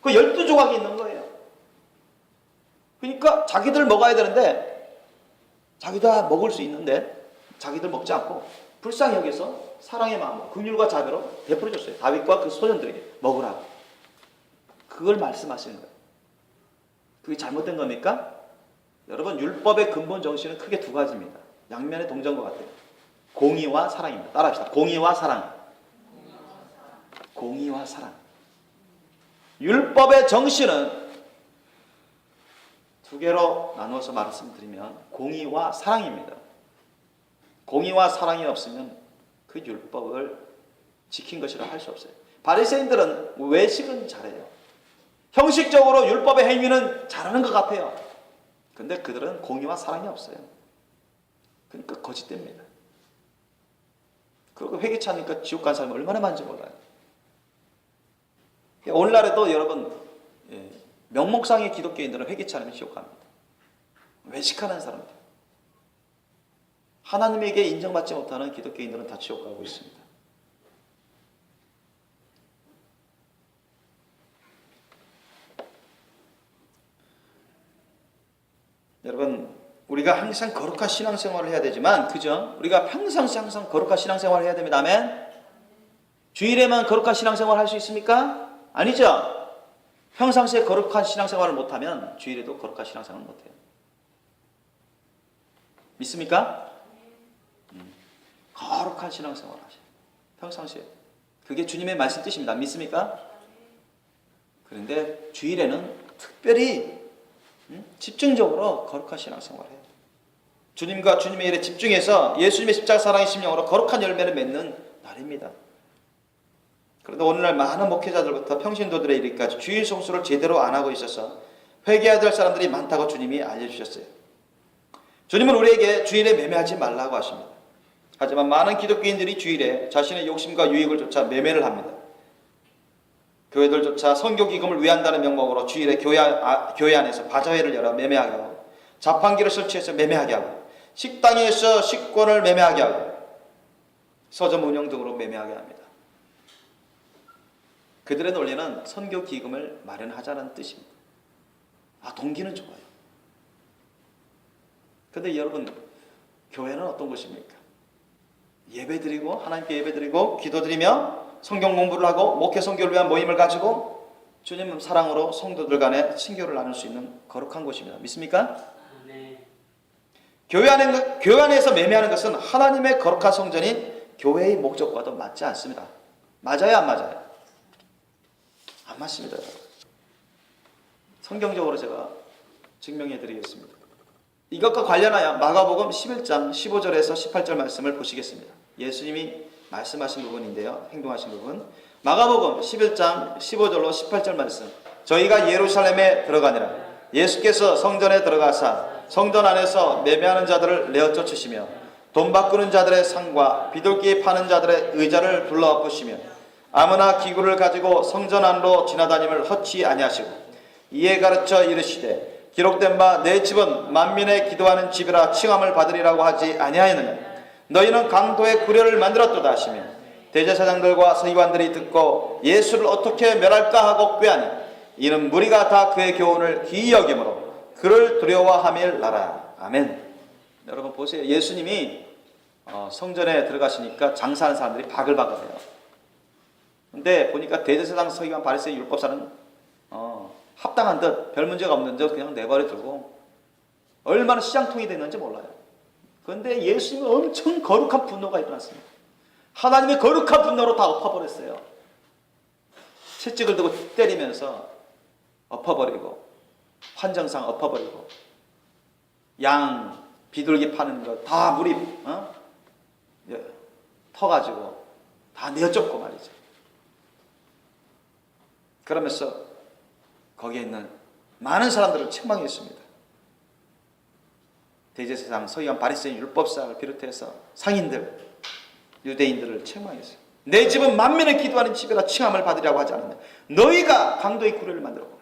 Speaker 1: 그 12조각이 있는 거예요. 그러니까 자기들 먹어야 되는데 자기다 먹을 수 있는데 자기들 먹지 않고 불쌍히 여기서 사랑의 마음으로 긍휼과 자비로 베풀어 줬어요. 다윗과 그 소년들에게 먹으라고. 그걸 말씀하시는 거예요. 그게 잘못된 겁니까? 여러분 율법의 근본 정신은 크게 두 가지입니다. 양면의 동전과 같아요. 공의와 사랑입니다. 따라합시다. 공의와 사랑. 공의와 사랑. 율법의 정신은 두 개로 나누어서 말씀드리면 공의와 사랑입니다. 공의와 사랑이 없으면 그 율법을 지킨 것이라 할 수 없어요. 바리새인들은 외식은 잘해요. 형식적으로 율법의 행위는 잘하는 것 같아요. 근데 그들은 공의와 사랑이 없어요. 그러니까 거짓됩니다. 그리고 회개치 않으니까 지옥 간 사람이 얼마나 많은지 몰라요. 오늘날에도 여러분 명목상의 기독교인들은 회개치 않으면 지옥 갑니다. 외식하는 사람들, 하나님에게 인정받지 못하는 기독교인들은 다 지옥 가고 있습니다. 여러분, 우리가 항상 거룩한 신앙생활을 해야 되지만, 그죠? 우리가 평상시 항상 거룩한 신앙생활을 해야 됩니다. 아멘? 주일에만 거룩한 신앙생활을 할 수 있습니까? 아니죠? 평상시에 거룩한 신앙생활을 못하면 주일에도 거룩한 신앙생활을 못해요. 믿습니까? 거룩한 신앙생활을 하셔요. 평상시에. 그게 주님의 말씀 뜻입니다. 믿습니까? 그런데 주일에는 특별히 집중적으로 거룩한 신앙생활을 해요. 주님과 주님의 일에 집중해서 예수님의 십자가 사랑의 심령으로 거룩한 열매를 맺는 날입니다. 그런데 오늘날 많은 목회자들부터 평신도들에 이르기까지 주일 성수를 제대로 안 하고 있어서 회개해야 될 사람들이 많다고 주님이 알려주셨어요. 주님은 우리에게 주일에 매매하지 말라고 하십니다. 하지만 많은 기독교인들이 주일에 자신의 욕심과 유익을 쫓아 매매를 합니다. 교회들조차 선교기금을 위한다는 명목으로 주일에 교회 안에서 바자회를 열어 매매하게 하고, 자판기를 설치해서 매매하게 하고, 식당에서 식권을 매매하게 하고, 서점 운영 등으로 매매하게 합니다. 그들의 논리는 선교기금을 마련하자는 뜻입니다. 동기는 좋아요. 그런데 여러분, 교회는 어떤 곳입니까? 예배드리고, 하나님께 예배드리고, 기도드리며 성경 공부를 하고 목회 선교를 위한 모임을 가지고 주님 사랑으로 성도들 간에 친교를 나눌 수 있는 거룩한 곳입니다. 믿습니까? 네. 교회 안에서 매매하는 것은 하나님의 거룩한 성전인 교회의 목적과도 맞지 않습니다. 맞아요, 안 맞아요? 안 맞습니다. 성경적으로 제가 증명해 드리겠습니다. 이것과 관련하여 마가복음 11장 15절에서 18절 말씀을 보시겠습니다. 예수님이 말씀하신 부분인데요. 행동하신 부분. 마가복음 11장 15절로 18절 말씀. 저희가 예루살렘에 들어가니라. 예수께서 성전에 들어가사 성전 안에서 매매하는 자들을 내어 쫓으시며 돈 바꾸는 자들의 상과 비둘기 파는 자들의 의자를 둘러엎으시며 아무나 기구를 가지고 성전 안으로 지나다님을 허치 아니하시고 이에 가르쳐 이르시되 기록된 바 내 집은 만민의 기도하는 집이라 칭함을 받으리라고 하지 아니하였느냐. 너희는 강도의 구려를 만들었도다 하시며 대제사장들과 서기관들이 듣고 예수를 어떻게 멸할까 하고 꾀하니 이는 무리가 다 그의 교훈을 기이 여김으로 그를 두려워함일나라. 아멘. 여러분 보세요. 예수님이 성전에 들어가시니까 장사하는 사람들이 바글바글해요. 근데 보니까 대제사장, 서기관, 바리새인, 율법사는 합당한 듯 별 문제가 없는 듯 그냥 내버려 두고 얼마나 시장통이 됐는지 몰라요. 그런데 예수님은 엄청 거룩한 분노가 일어났습니다. 하나님의 거룩한 분노로 다 엎어버렸어요. 채찍을 들고 때리면서 엎어버리고 환정상 엎어버리고 양 비둘기 파는 거 다 물이 터가지고 다 내어쫓고 말이죠. 그러면서 거기에 있는 많은 사람들을 책망했습니다. 대제사장, 서기관, 바리새인, 율법사를 비롯해서 상인들, 유대인들을 책망했어요. 내 집은 만민을 기도하는 집이라 칭함을 받으려고 하지 않느냐. 너희가 강도의 구려를 만들었고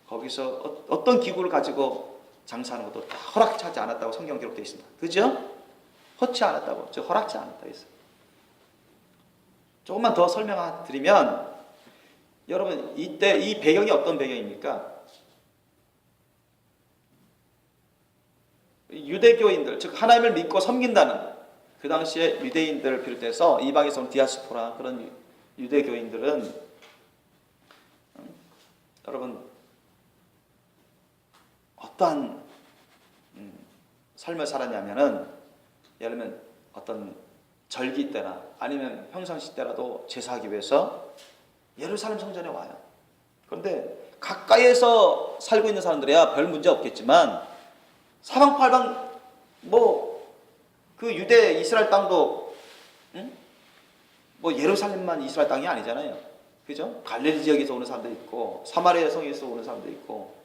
Speaker 1: 거기서 어떤 기구를 가지고 장사하는 것도 다 허락하지 않았다고 성경 기록되어 있습니다. 그죠? 허치 않았다고, 즉 허락지 않았다고 했어요. 조금만 더 설명드리면 여러분 이때 이 배경이 어떤 배경입니까? 유대교인들, 즉 하나님을 믿고 섬긴다는 그 당시에 유대인들을 비롯해서 이방에서 온 디아스포라 그런 유대교인들은 여러분 어떠한 삶을 살았냐면은 예를 들면 어떤 절기 때나 아니면 평상시 때라도 제사하기 위해서 예루살렘 성전에 와요. 그런데 가까이에서 살고 있는 사람들이야 별 문제 없겠지만 사방팔방 그 유대 이스라엘 땅도 예루살렘만 이스라엘 땅이 아니잖아요. 그죠? 갈릴리 지역에서 오는 사람도 있고 사마리아 성에서 오는 사람도 있고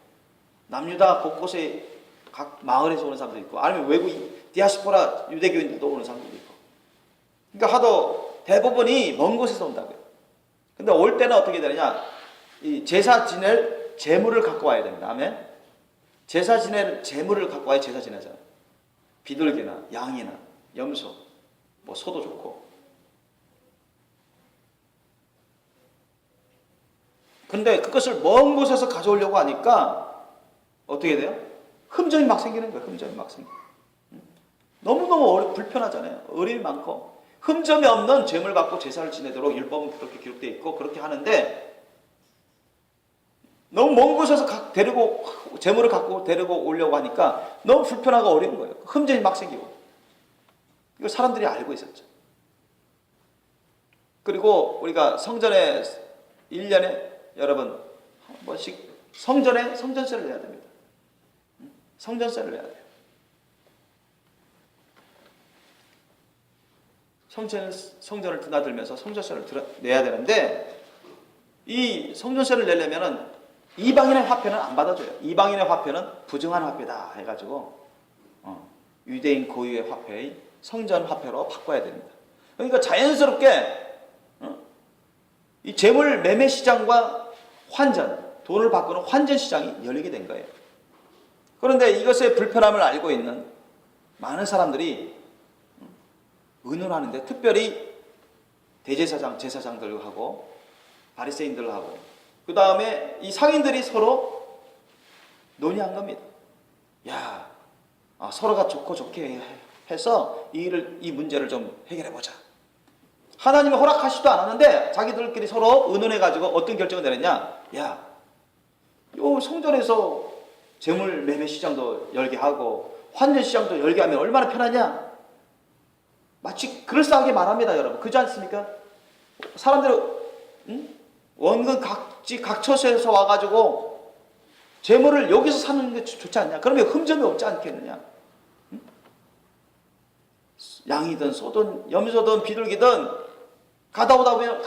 Speaker 1: 남유다 곳곳에 각 마을에서 오는 사람도 있고, 아니면 외국 디아스포라 유대교인들도 오는 사람들도 있고. 그러니까 하도 대부분이 먼 곳에서 온다고요. 근데 올 때는 어떻게 되느냐? 이 제사 지낼 제물을 갖고 와야 됩니다. 아멘. 제사 지낼 제물을 갖고 와야 제사 지내잖아요. 비둘기나 양이나 염소, 뭐 소도 좋고. 근데 그것을 먼 곳에서 가져오려고 하니까 어떻게 돼요? 흠정이 막 생기는 거예요. 흠정이 막 생겨. 너무너무 불편하잖아요. 어림이 많고. 흠점이 없는 제물 갖고 제사를 지내도록 율법은 그렇게 기록되어 있고 그렇게 하는데, 너무 먼 곳에서 데리고 제물을 갖고 데리고 오려고 하니까 너무 불편하고 어려운 거예요. 흠점이 막 생기고. 이거 사람들이 알고 있었죠. 그리고 우리가 성전에 1년에 여러분 한 번씩 성전에 성전세를 내야 됩니다. 성전세를 내야 돼요. 성전을 드나들면서 성전세를 내야 되는데, 이 성전세를 내려면은 이방인의 화폐는 안 받아줘요. 이방인의 화폐는 부정한 화폐다 해가지고 유대인 고유의 화폐의 성전 화폐로 바꿔야 됩니다. 그러니까 자연스럽게 이 재물 매매 시장과 환전, 돈을 바꾸는 환전 시장이 열리게 된 거예요. 그런데 이것의 불편함을 알고 있는 많은 사람들이 의논하는데, 특별히 대제사장, 제사장들하고 바리새인들하고 그 다음에 이 상인들이 서로 논의한 겁니다. 야, 서로가 좋고 좋게 해서 이 문제를 좀 해결해 보자. 하나님이 허락하시지도 않았는데 자기들끼리 서로 의논해가지고 어떤 결정을 내렸냐? 야, 요 성전에서 재물 매매 시장도 열게 하고 환전 시장도 열게 하면 얼마나 편하냐? 마치 그럴싸하게 말합니다, 여러분. 그렇지 않습니까? 사람들이 원근 각처에서 와가지고 재물을 여기서 사는 게 좋지 않냐? 그러면 흠점이 없지 않겠느냐? 양이든 소든 염소든 비둘기든 가다 오다 보면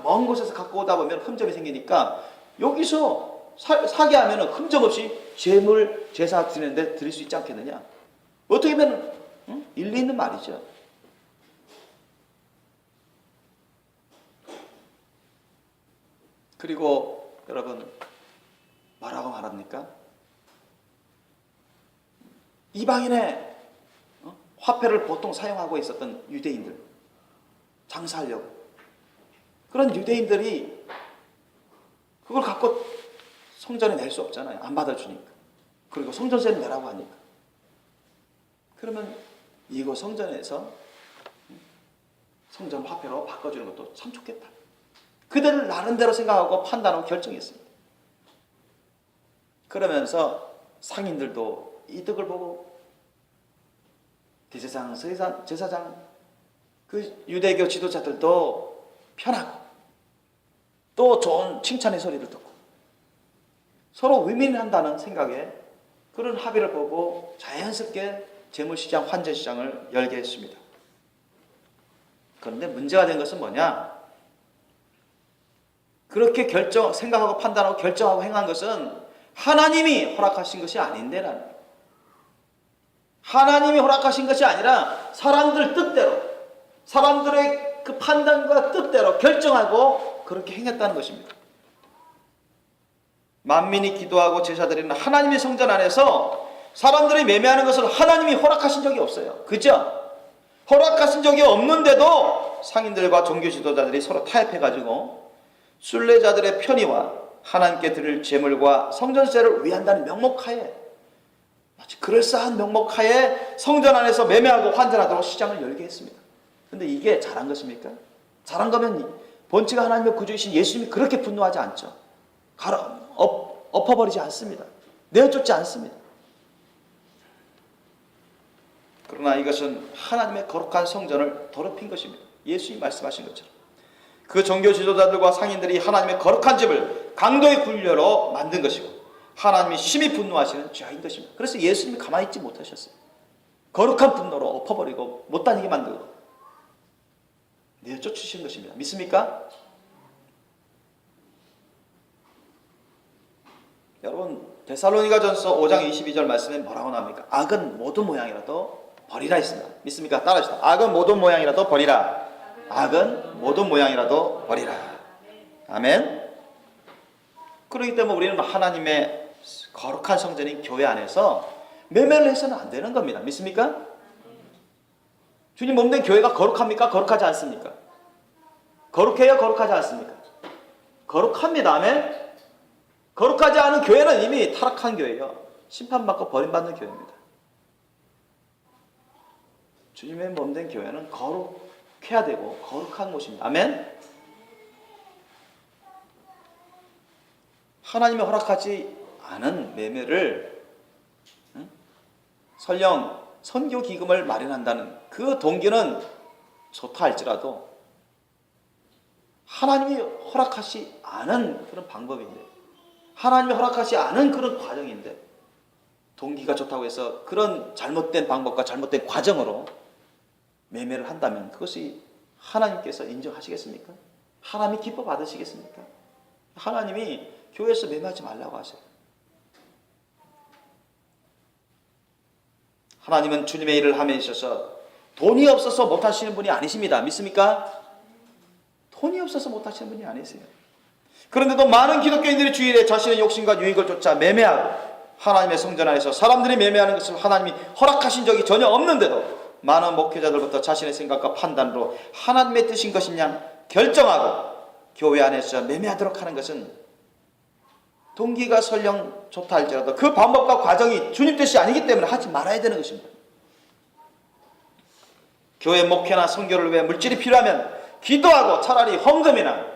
Speaker 1: 먼 곳에서 갖고 오다 보면 흠점이 생기니까 여기서 사게 하면 흠점 없이 재물 제사 드리는데 드릴 수 있지 않겠느냐? 어떻게 보면 일리 있는 말이죠. 그리고 여러분 뭐라고 말합니까? 이방인의 화폐를 보통 사용하고 있었던 유대인들, 장사하려고. 그런 유대인들이 그걸 갖고 성전에 낼 수 없잖아요. 안 받아주니까. 그리고 성전세를 내라고 하니까. 그러면 이거 성전에서 성전 화폐로 바꿔주는 것도 참 좋겠다. 그들을 나름대로 생각하고 판단하고 결정했습니다. 그러면서 상인들도 이득을 보고 대제사장, 제사장, 그 유대교 지도자들도 편하고 또 좋은 칭찬의 소리를 듣고 서로 윈윈한다는 생각에 그런 합의를 보고 자연스럽게 재물시장, 환전시장을 열게 했습니다. 그런데 문제가 된 것은 뭐냐? 그렇게 생각하고 판단하고 결정하고 행한 것은 하나님이 허락하신 것이 아닌데라는 거예요. 하나님이 허락하신 것이 아니라 사람들 뜻대로, 사람들의 그 판단과 뜻대로 결정하고 그렇게 행했다는 것입니다. 만민이 기도하고 제사드리는 하나님의 성전 안에서 사람들이 매매하는 것을 하나님이 허락하신 적이 없어요. 그죠? 허락하신 적이 없는데도 상인들과 종교 지도자들이 서로 타협해가지고 순례자들의 편의와 하나님께 드릴 제물과 성전세를 위한다는 명목하에, 마치 그럴싸한 명목하에 성전 안에서 매매하고 환전하도록 시장을 열게 했습니다. 근데 이게 잘한 것입니까? 잘한 거면 본체가 하나님의 구주이신 예수님이 그렇게 분노하지 않죠. 엎어버리지 않습니다. 내어쫓지 않습니다. 그러나 이것은 하나님의 거룩한 성전을 더럽힌 것입니다. 예수님이 말씀하신 것처럼. 그 종교 지도자들과 상인들이 하나님의 거룩한 집을 강도의 굴려로 만든 것이고 하나님이 심히 분노하시는 죄인 것입니다. 그래서 예수님이 가만히 있지 못하셨어요. 거룩한 분노로 엎어버리고 못 다니게 만들고 내쫓으신 것입니다. 믿습니까? 여러분, 데살로니가전서 5장 22절 말씀에 뭐라고 나옵니까? 악은 모든 모양이라도 버리라 했습니다. 믿습니까? 따라합시다. 악은 모든 모양이라도 버리라. 악은 모든 모양이라도 버리라. 아멘. 그렇기 때문에 우리는 하나님의 거룩한 성전인 교회 안에서 매매를 해서는 안 되는 겁니다. 믿습니까? 주님 몸된 교회가 거룩합니까? 거룩하지 않습니까? 거룩해요? 거룩하지 않습니까? 거룩합니다. 아멘. 거룩하지 않은 교회는 이미 타락한 교회예요. 심판받고 버림받는 교회입니다. 주님의 몸된 교회는 거룩해야 되고 거룩한 곳입니다. 아멘. 하나님이 허락하지 않은 매매를 설령 선교 기금을 마련한다는 그 동기는 좋다 할지라도 하나님이 허락하지 않은 그런 방법인데, 하나님이 허락하지 않은 그런 과정인데, 동기가 좋다고 해서 그런 잘못된 방법과 잘못된 과정으로 매매를 한다면 그것이 하나님께서 인정하시겠습니까? 하나님이 기뻐 받으시겠습니까? 하나님이 교회에서 매매하지 말라고 하세요. 하나님은 주님의 일을 함에 있어서 돈이 없어서 못하시는 분이 아니십니다. 믿습니까? 돈이 없어서 못하시는 분이 아니세요. 그런데도 많은 기독교인들이 주일에 자신의 욕심과 유익을 쫓아 매매하고 하나님의 성전 안에서 사람들이 매매하는 것을 하나님이 허락하신 적이 전혀 없는데도 많은 목회자들부터 자신의 생각과 판단으로 하나님의 뜻인 것이냐 결정하고 교회 안에서 매매하도록 하는 것은 동기가 설령 좋다 할지라도 그 방법과 과정이 주님 뜻이 아니기 때문에 하지 말아야 되는 것입니다. 교회 목회나 선교를 위해 물질이 필요하면 기도하고 차라리 헌금이나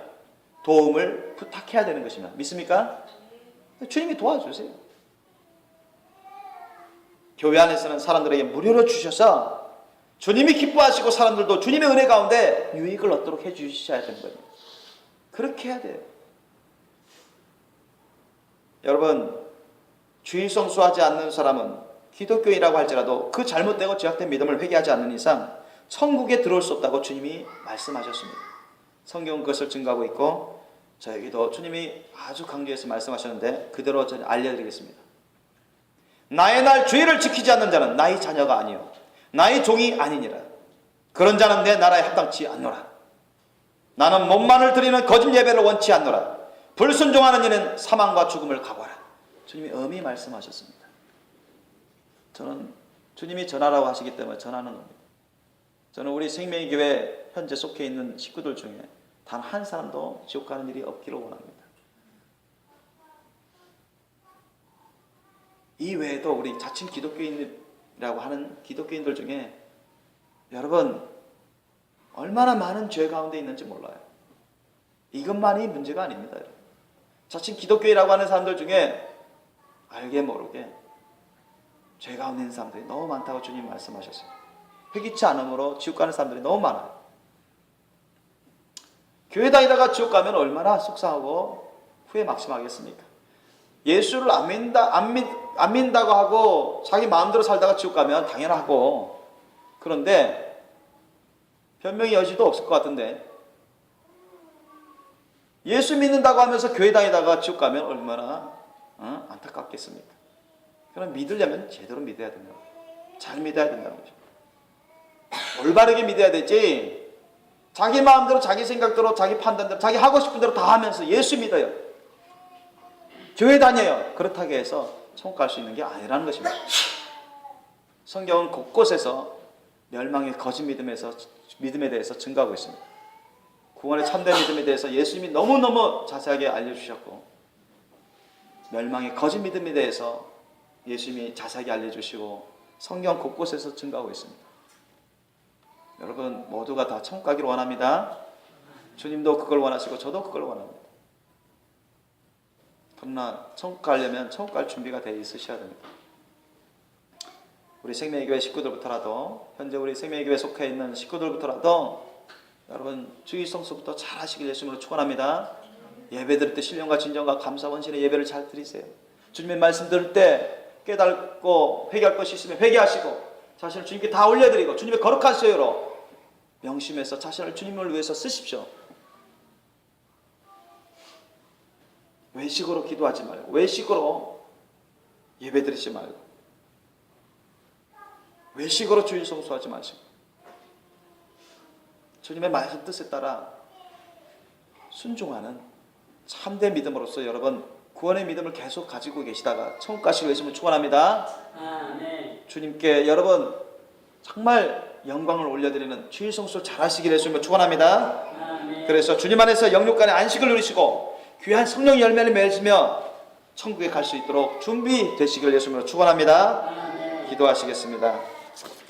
Speaker 1: 도움을 부탁해야 되는 것입니다. 믿습니까? 주님이 도와주세요. 교회 안에서는 사람들에게 무료로 주셔서 주님이 기뻐하시고 사람들도 주님의 은혜 가운데 유익을 얻도록 해주셔야 되는 거예요. 그렇게 해야 돼요. 여러분, 주일 성수하지 않는 사람은 기독교인이라고 할지라도 그 잘못되고 죄악된 믿음을 회개하지 않는 이상 천국에 들어올 수 없다고 주님이 말씀하셨습니다. 성경은 그것을 증거하고 있고 저에게도 주님이 아주 강조해서 말씀하셨는데 그대로 저는 알려드리겠습니다. 나의 날 주일을 지키지 않는 자는 나의 자녀가 아니요 나의 종이 아니니라. 그런 자는 내 나라에 합당치 않노라. 나는 몸만을 드리는 거짓 예배를 원치 않노라. 불순종하는 이는 사망과 죽음을 각오하라. 주님이 엄히 말씀하셨습니다. 저는 주님이 전하라고 하시기 때문에 전하는 겁니다. 저는 우리 생명의 교회 현재 속해 있는 식구들 중에 단 한 사람도 지옥 가는 일이 없기를 원합니다. 이 외에도 우리 자칭 기독교인이라고 하는 기독교인들 중에 여러분 얼마나 많은 죄 가운데 있는지 몰라요. 이것만이 문제가 아닙니다. 여러분. 자칭 기독교인이라고 하는 사람들 중에 알게 모르게 죄 가운데 있는 사람들이 너무 많다고 주님 말씀하셨어요. 회개치 않음으로 지옥 가는 사람들이 너무 많아요. 교회 다니다가 지옥 가면 얼마나 속상하고 후회 막심하겠습니까? 예수를 안 믿는다고 하고 자기 마음대로 살다가 지옥 가면 당연하고, 그런데 변명의 여지도 없을 것 같은데 예수 믿는다고 하면서 교회 다니다가 지옥 가면 얼마나 안타깝겠습니까? 그럼 믿으려면 제대로 믿어야 된다. 잘 믿어야 된다는 거죠. 올바르게 믿어야 되지 자기 마음대로 자기 생각대로 자기 판단대로 자기 하고 싶은 대로 다 하면서 예수 믿어요, 교회 다녀요, 그렇다고 해서 천국 갈 수 있는 게 아니라는 것입니다. 성경은 곳곳에서 멸망의 거짓 믿음에 대해서 증거하고 있습니다. 구원의 참된 믿음에 대해서 예수님이 너무너무 자세하게 알려주셨고 멸망의 거짓 믿음에 대해서 예수님이 자세하게 알려주시고 성경 곳곳에서 증거하고 있습니다. 여러분 모두가 다 천국 가기를 원합니다. 주님도 그걸 원하시고 저도 그걸 원합니다. 그러나 천국 가려면 천국 갈 준비가 되어 있으셔야 됩니다. 우리 생명의 교회 식구들부터라도, 현재 우리 생명의 교회 속해 있는 식구들부터라도 여러분 주의 성수부터 잘 하시길 예수님으로 축원합니다. 예배 드릴 때 신령과 진정과 감사 원신의 예배를 잘 드리세요. 주님의 말씀 들을 때 깨닫고 회개할 것이 있으면 회개하시고 자신을 주님께 다 올려드리고 주님의 거룩한 소유로 명심해서 자신을 주님을 위해서 쓰십시오. 외식으로 기도하지 말고 외식으로 예배드리지 말고 외식으로 주일 성수하지 마시고 주님의 말씀 뜻에 따라 순종하는 참된 믿음으로써 여러분 구원의 믿음을 계속 가지고 계시다가 천국 가시기로 했음을 축원합니다. 주님께 여러분 정말 영광을 올려드리는 주일 성수 잘하시기를 예수님을 축원합니다. 그래서 주님 안에서 영육간의 안식을 누리시고 귀한 성령 열매를 맺으며 천국에 갈 수 있도록 준비되시기를 예수님으로 축원합니다. 기도하시겠습니다.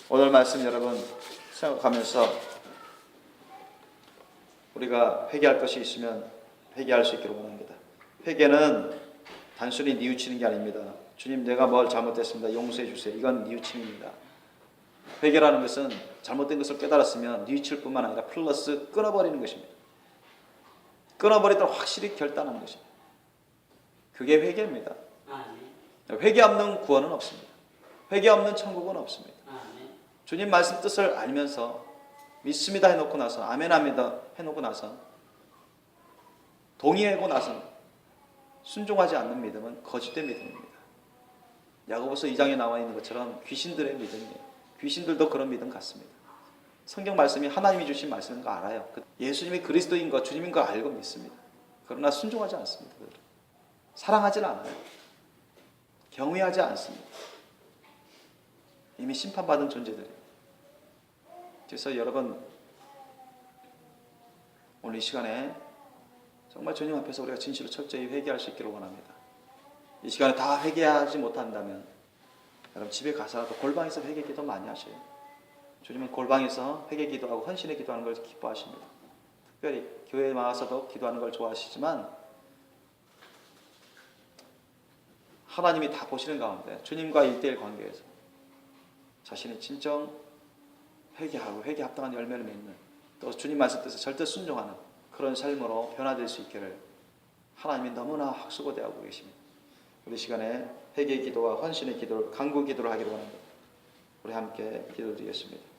Speaker 1: 오늘 말씀 여러분 생각하면서 우리가 회개할 것이 있으면 회개할 수 있기를 원합니다. 회개는 단순히 뉘우치는 게 아닙니다. 주님 내가 뭘 잘못했습니다. 용서해 주세요. 이건 뉘우침입니다. 회개라는 것은 잘못된 것을 깨달았으면 뉘우칠 뿐만 아니라 플러스 끊어버리는 것입니다. 끊어버리도록 확실히 결단하는 것입니다. 그게 회개입니다. 회개 없는 구원은 없습니다. 회개 없는 천국은 없습니다. 주님 말씀 뜻을 알면서 믿습니다 해놓고 나서 아멘합니다 해놓고 나서 동의하고 나서 순종하지 않는 믿음은 거짓된 믿음입니다. 야고보서 2장에 나와 있는 것처럼 귀신들의 믿음이에요. 귀신들도 그런 믿음 같습니다. 성경 말씀이 하나님이 주신 말씀인 거 알아요. 예수님이 그리스도인 거 주님인 거 알고 믿습니다. 그러나 순종하지 않습니다. 사랑하지 않아요. 경외하지 않습니다. 이미 심판받은 존재들이에요. 그래서 여러분 오늘 이 시간에 정말 주님 앞에서 우리가 진실로 철저히 회개할 수 있기를 원합니다. 이 시간에 다 회개하지 못한다면 여러분 집에 가서라도 골방에서 회개 기도 많이 하셔요. 주님은 골방에서 회개 기도하고 헌신의 기도하는 걸 기뻐하십니다. 특별히 교회에 나와서도 기도하는 걸 좋아하시지만 하나님이 다 보시는 가운데 주님과 1:1 관계에서 자신이 진정 회개하고 회개 합당한 열매를 맺는 또 주님 말씀 뜻에 절대 순종하는 그런 삶으로 변화될 수 있기를 하나님이 너무나 확수고대하고 계십니다. 우리 시간에 회개의 기도와 헌신의 기도를 간구 기도를 하기로 원합니다. 우리 함께 기도드리겠습니다.